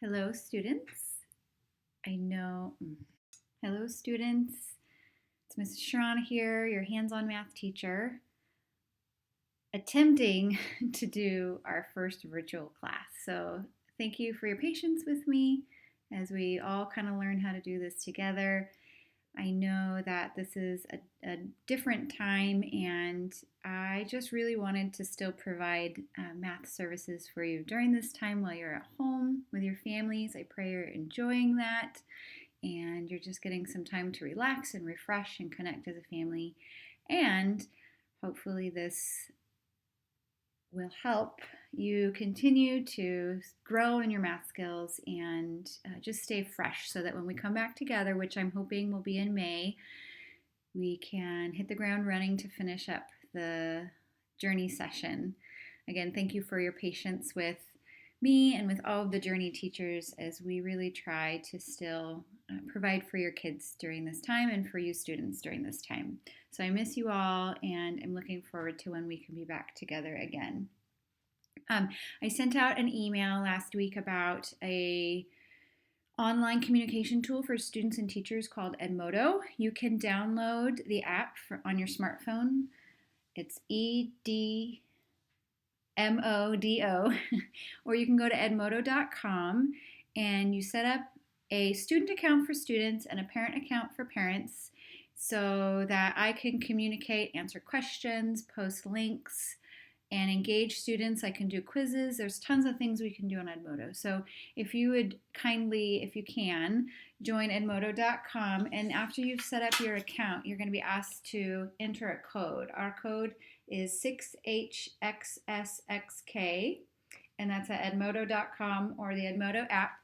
Hello, students. Hello, students. It's Mrs. Sharon here, your hands-on math teacher, attempting to do our first virtual class. So thank you for your patience with me as we all kind of learn how to do this together. I know that this is a different time, and I just really wanted to still provide math services for you during this time while you're at home with your families. I pray you're enjoying that and you're just getting some time to relax and refresh and connect as a family. And hopefully, this will help you continue to grow in your math skills and just stay fresh so that when we come back together, which I'm hoping will be in May, we can hit the ground running to finish up the journey session. Again, thank you for your patience with me and with all of the journey teachers as we really try to still provide for your kids during this time and for you students during this time. So I miss you all, and I'm looking forward to when we can be back together again. I sent out an email last week about a online communication tool for students and teachers called Edmodo. You can download the app on your smartphone. It's EDMODO, or you can go to edmodo.com and you set up a student account for students and a parent account for parents so that I can communicate, answer questions, post links, and engage students. I can do quizzes. There's tons of things we can do on Edmodo. So if you would kindly, if you can, join edmodo.com, and after you've set up your account, you're going to be asked to enter a code. Our code is 6HXSXK, and that's at edmodo.com or the Edmodo app.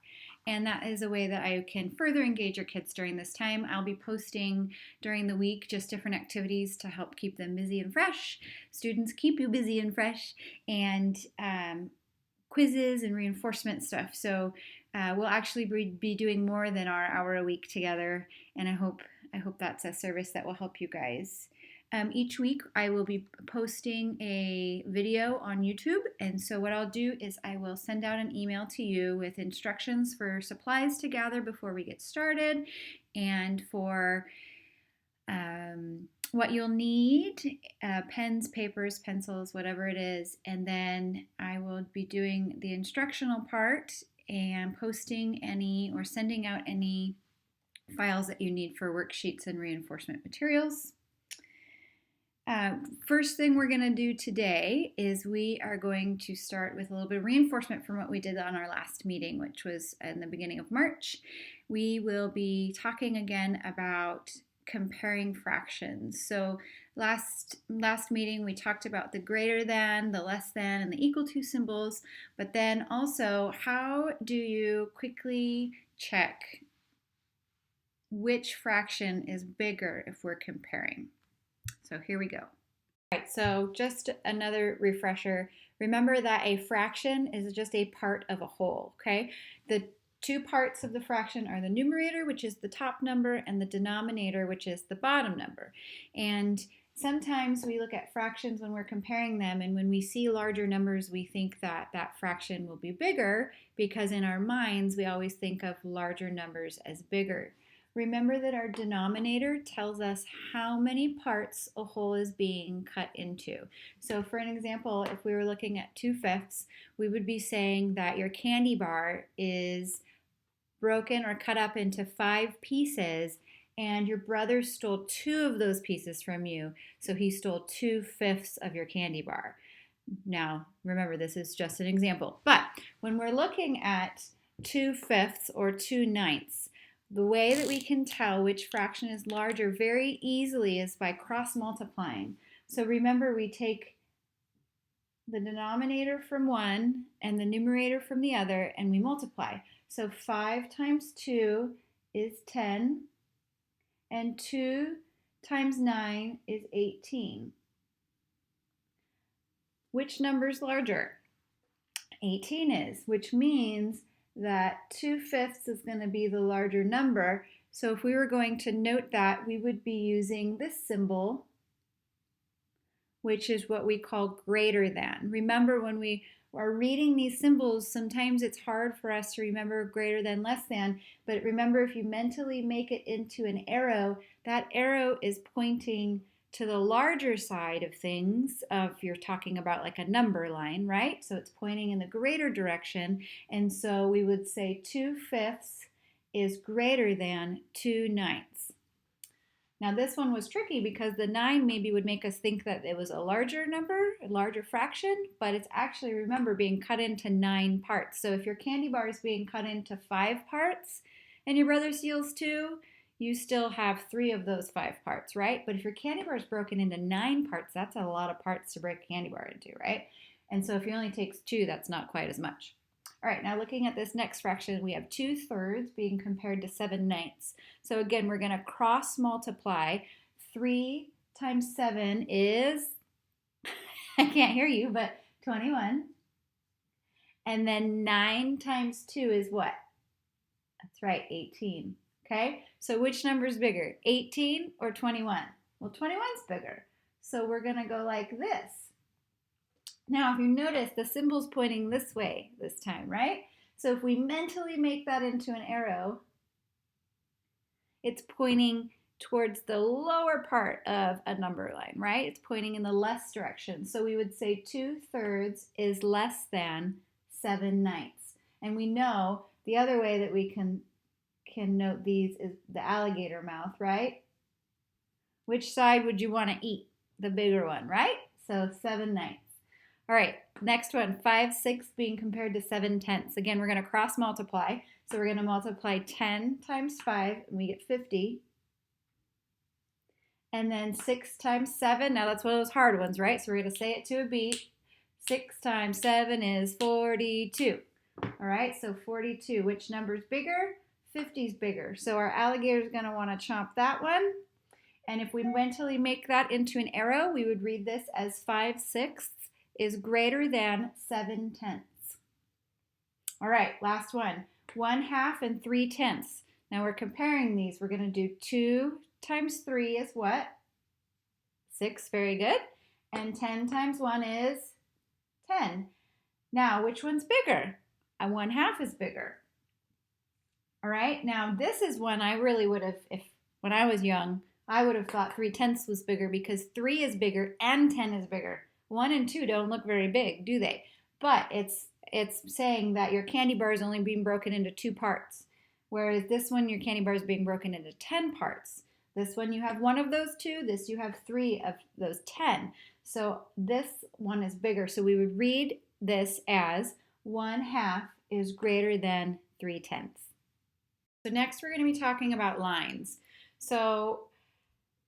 And that is a way that I can further engage your kids during this time. I'll be posting during the week just different activities to help keep them busy and fresh. Students keep you busy and fresh, and quizzes and reinforcement stuff. So we'll actually be doing more than our hour a week together, and I hope that's a service that will help you guys. Each week I will be posting a video on YouTube, and so what I'll do is I will send out an email to you with instructions for supplies to gather before we get started, and for what you'll need, pens, papers, pencils, whatever it is, and then I will be doing the instructional part and posting any or sending out any files that you need for worksheets and reinforcement materials. First thing we're going to do today is we are going to start with a little bit of reinforcement from what we did on our last meeting, which was in the beginning of March. We will be talking again about comparing fractions. So last meeting we talked about the greater than, the less than, and the equal to symbols, but then also how do you quickly check which fraction is bigger if we're comparing. So here we go. All right, so just another refresher. Remember that a fraction is just a part of a whole, okay? The two parts of the fraction are the numerator, which is the top number, and the denominator, which is the bottom number. And sometimes we look at fractions when we're comparing them, and when we see larger numbers, we think that that fraction will be bigger because in our minds, we always think of larger numbers as bigger. Remember that our denominator tells us how many parts a whole is being cut into. So for an example, if we were looking at 2/5, we would be saying that your candy bar is broken or cut up into 5 pieces, and your brother stole 2 of those pieces from you. So he stole 2/5 of your candy bar. Now, remember, this is just an example. But when we're looking at 2/5 or 2/9, the way that we can tell which fraction is larger very easily is by cross multiplying. So remember, we take the denominator from one and the numerator from the other, and we multiply. So 5 times 2 is 10, and 2 times 9 is 18. Which number is larger? 18 is, which means that 2/5 is going to be the larger number. So if we were going to note that, we would be using this symbol, which is what we call greater than. Remember, when we are reading these symbols, sometimes it's hard for us to remember greater than, less than, but remember if you mentally make it into an arrow, that arrow is pointing to the larger side of things, if you're talking about like a number line, right? So it's pointing in the greater direction, and so we would say 2/5 is greater than 2/9. Now this one was tricky because the 9 maybe would make us think that it was a larger number, a larger fraction, but it's actually, remember, being cut into 9 parts. So if your candy bar is being cut into 5 parts and your brother steals 2, you still have 3 of those 5 parts, right? But if your candy bar is broken into 9 parts, that's a lot of parts to break a candy bar into, right? And so if he only takes 2, that's not quite as much. All right, now looking at this next fraction, we have 2/3 being compared to 7/9. So again, we're going to cross multiply. 3 times 7 is, I can't hear you, but 21. And then 9 times 2 is what? That's right, 18. Okay, so which number is bigger, 18 or 21? Well, 21's bigger. So we're going to go like this. Now, if you notice, the symbol's pointing this way this time, right? So if we mentally make that into an arrow, it's pointing towards the lower part of a number line, right? It's pointing in the less direction. So we would say 2/3 is less than 7/9. And we know the other way that we can note these is the alligator mouth, right? Which side would you want to eat? The bigger one, right? So 7/9. All right, next one, 5/6 being compared to 7/10. Again, we're going to cross multiply. So we're going to multiply 10 times 5, and we get 50. And then 6 times 7, now that's one of those hard ones, right? So we're going to say it to a beat. 6 times 7 is 42. All right, so 42. Which number's bigger? 50 is bigger. So our alligator's going to want to chomp that one. And if we mentally make that into an arrow, we would read this as 5/6 is greater than 7/10. All right, last one. 1/2 and 3/10. Now we're comparing these. We're going to do 2 times 3 is what? 6, very good. And 10 times 1 is 10. Now, which one's bigger? 1/2 is bigger. All right, now this is one I really would have, when I was young, I would have thought 3/10 was bigger because 3 is bigger and 10 is bigger. 1 and 2 don't look very big, do they? But it's saying that your candy bar is only being broken into 2 parts, whereas this one, your candy bar is being broken into 10 parts. This one, you have 1 of those 2. This, you have 3 of those 10. So this one is bigger. So we would read this as 1/2 is greater than 3/10. So next, we're going to be talking about lines. So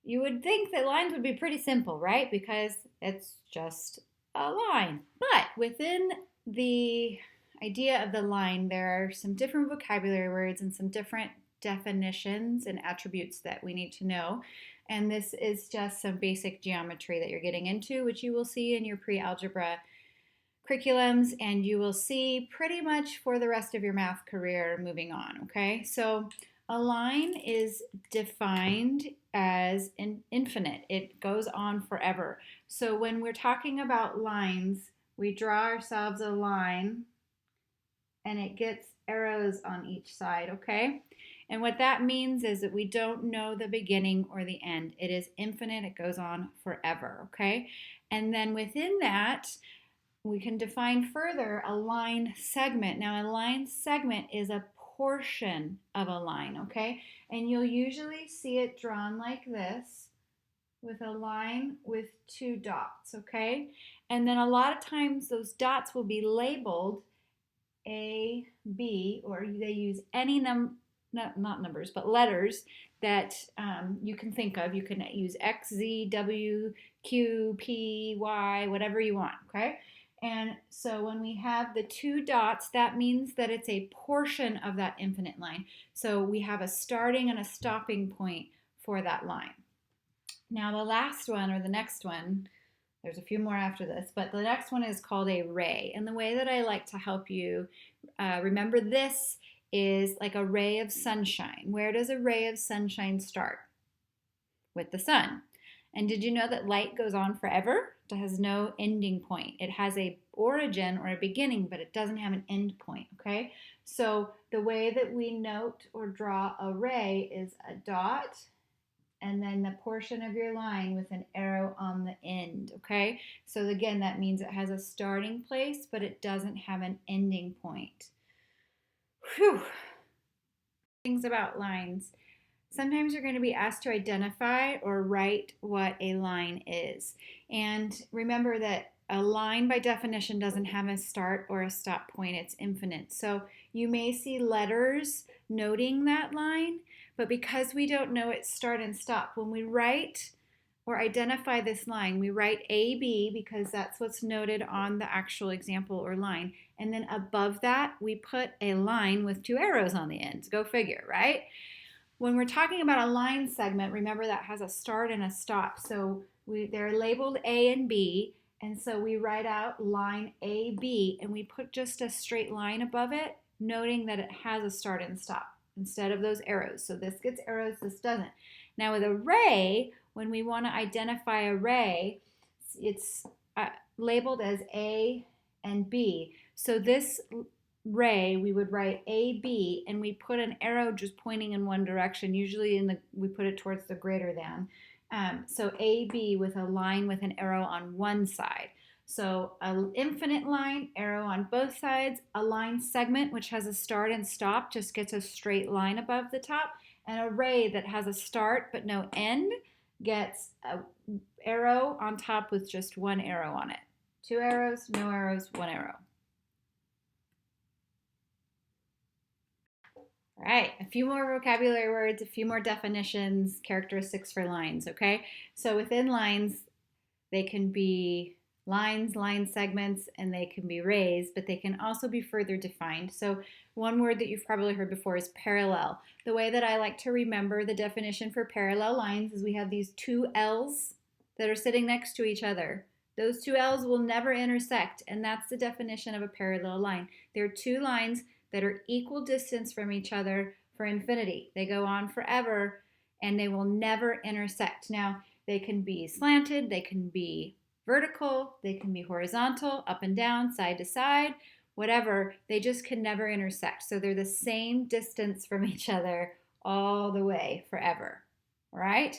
you would think that lines would be pretty simple, right? Because it's just a line. But within the idea of the line, there are some different vocabulary words and some different definitions and attributes that we need to know. And this is just some basic geometry that you're getting into, which you will see in your pre-algebra curriculums, and you will see pretty much for the rest of your math career moving on, okay? So a line is defined as an infinite. It goes on forever. So when we're talking about lines, we draw ourselves a line and it gets arrows on each side, okay? And what that means is that we don't know the beginning or the end. It is infinite. It goes on forever, okay? And then within that, we can define further a line segment. Now, a line segment is a portion of a line, okay? And you'll usually see it drawn like this with a line with 2 dots, okay? And then a lot of times those dots will be labeled A, B, or they use any not numbers, but letters that you can think of. You can use X, Z, W, Q, P, Y, whatever you want, okay? And so when we have the 2 dots, that means that it's a portion of that infinite line. So we have a starting and a stopping point for that line. Now the last one, or the next one, there's a few more after this, but the next one is called a ray. And the way that I like to help you remember this is like a ray of sunshine. Where does a ray of sunshine start? With the sun. And did you know that light goes on forever? It has no ending point. It has a origin or a beginning, but it doesn't have an end point, okay? So the way that we note or draw a ray is a dot and then the portion of your line with an arrow on the end, okay? So again, that means it has a starting place, but it doesn't have an ending point. Whew. Things about lines. Sometimes you're going to be asked to identify or write what a line is. And remember that a line by definition doesn't have a start or a stop point. It's infinite. So you may see letters noting that line, but because we don't know its start and stop, when we write or identify this line, we write AB because that's what's noted on the actual example or line. And then above that, we put a line with 2 arrows on the ends. Go figure, right? When we're talking about a line segment, remember that has a start and a stop. So they're labeled A and B, and so we write out line AB, and we put just a straight line above it, noting that it has a start and stop instead of those arrows. So this gets arrows, this doesn't. Now with a ray, when we want to identify a ray, it's labeled as A and B. So this ray, we would write AB, and we put an arrow just pointing in one direction. Usually we put it towards the greater than. So AB with a line with an arrow on one side. So an infinite line, arrow on both sides. A line segment, which has a start and stop, just gets a straight line above the top. And a ray that has a start but no end gets an arrow on top with just one arrow on it. 2 arrows, no arrows, 1 arrow. All right, a few more vocabulary words, a few more definitions, characteristics for lines, okay? So within lines, they can be lines, line segments, and they can be rays, but they can also be further defined. So one word that you've probably heard before is parallel. The way that I like to remember the definition for parallel lines is we have these 2 L's that are sitting next to each other. Those 2 L's will never intersect, and that's the definition of a parallel line. There are 2 lines that are equal distance from each other for infinity. They go on forever, and they will never intersect. Now, they can be slanted, they can be vertical, they can be horizontal, up and down, side to side, whatever. They just can never intersect. So they're the same distance from each other all the way forever, all right?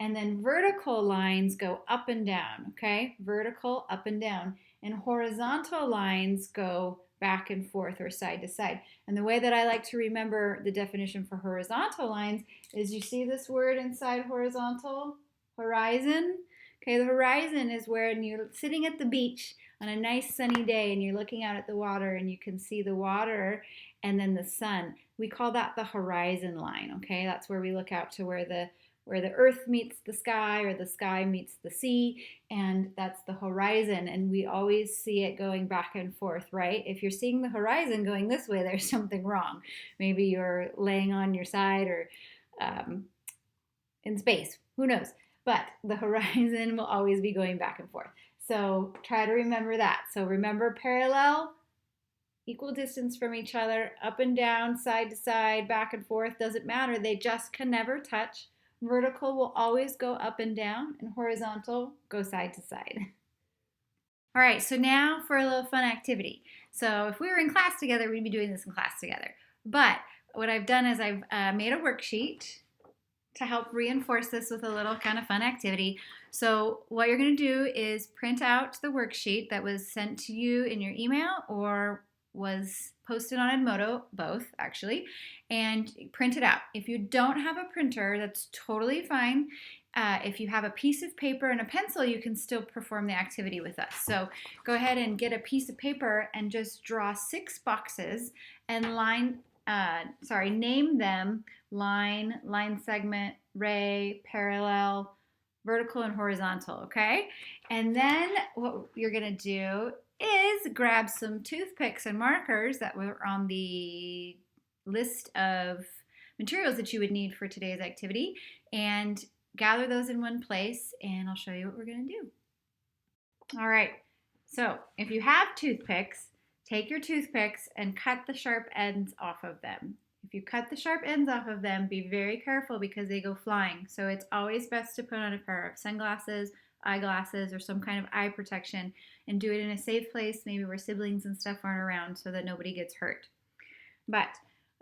And then vertical lines go up and down, okay? Vertical, up and down. And horizontal lines go back and forth or side to side. And the way that I like to remember the definition for horizontal lines is you see this word inside horizontal? Horizon. Okay, the horizon is where you're sitting at the beach on a nice sunny day and you're looking out at the water and you can see the water and then the sun. We call that the horizon line, okay? That's where we look out to where the earth meets the sky or the sky meets the sea, and that's the horizon, and we always see it going back and forth, right? If you're seeing the horizon going this way, there's something wrong. Maybe you're laying on your side or in space, who knows? But the horizon will always be going back and forth. So try to remember that. So remember parallel, equal distance from each other, up and down, side to side, back and forth, doesn't matter. They just can never touch. Vertical will always go up and down, and horizontal go side to side. All right, so now for a little fun activity. So if we were in class together, we'd be doing this in class together. But what I've done is I've made a worksheet to help reinforce this with a little kind of fun activity. So what you're going to do is print out the worksheet that was sent to you in your email or was posted on Edmodo, both actually, and print it out. If you don't have a printer, that's totally fine. If you have a piece of paper and a pencil, you can still perform the activity with us. So go ahead and get a piece of paper and just draw 6 boxes and name them line, line segment, ray, parallel, vertical, and horizontal, okay? And then what you're gonna do is grab some toothpicks and markers that were on the list of materials that you would need for today's activity and gather those in one place, and I'll show you what we're going to do. All right, so if you have toothpicks, take your toothpicks and cut the sharp ends off of them. If you cut the sharp ends off of them, be very careful because they go flying. So it's always best to put on a pair of sunglasses eyeglasses or some kind of eye protection, and do it in a safe place, maybe where siblings and stuff aren't around, so that nobody gets hurt. But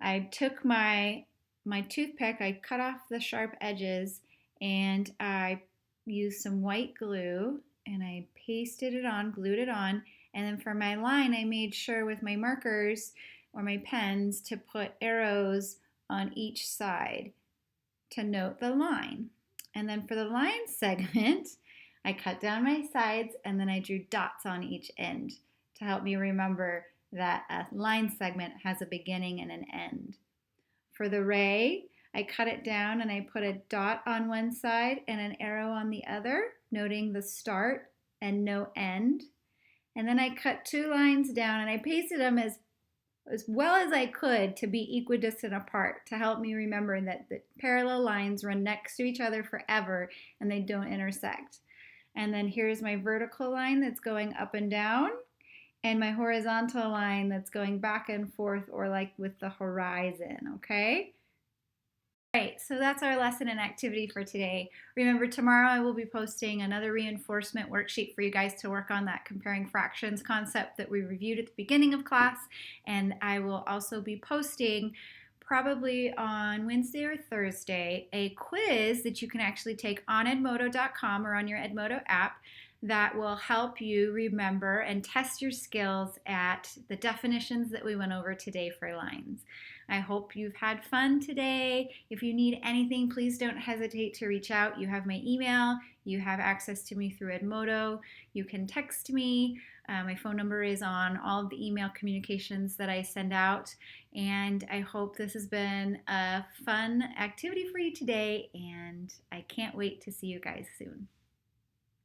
I took my toothpick, I cut off the sharp edges, and I used some white glue and I pasted it on, glued it on, and then for my line I made sure with my markers or my pens to put arrows on each side to note the line. And then for the line segment, I cut down my sides and then I drew dots on each end to help me remember that a line segment has a beginning and an end. For the ray, I cut it down and I put a dot on one side and an arrow on the other, noting the start and no end. And then I cut 2 lines down and I pasted them as well as I could to be equidistant apart to help me remember that the parallel lines run next to each other forever and they don't intersect. And then here's my vertical line that's going up and down, and my horizontal line that's going back and forth, or like with the horizon, okay? Right, so that's our lesson and activity for today. Remember, tomorrow I will be posting another reinforcement worksheet for you guys to work on that comparing fractions concept that we reviewed at the beginning of class. And I will also be posting, probably on Wednesday or Thursday, a quiz that you can actually take on edmodo.com or on your Edmodo app that will help you remember and test your skills at the definitions that we went over today for lines. I hope you've had fun today. If you need anything, please don't hesitate to reach out. You have my email. You have access to me through Edmodo. You can text me. My phone number is on all of the email communications that I send out. And I hope this has been a fun activity for you today. And I can't wait to see you guys soon.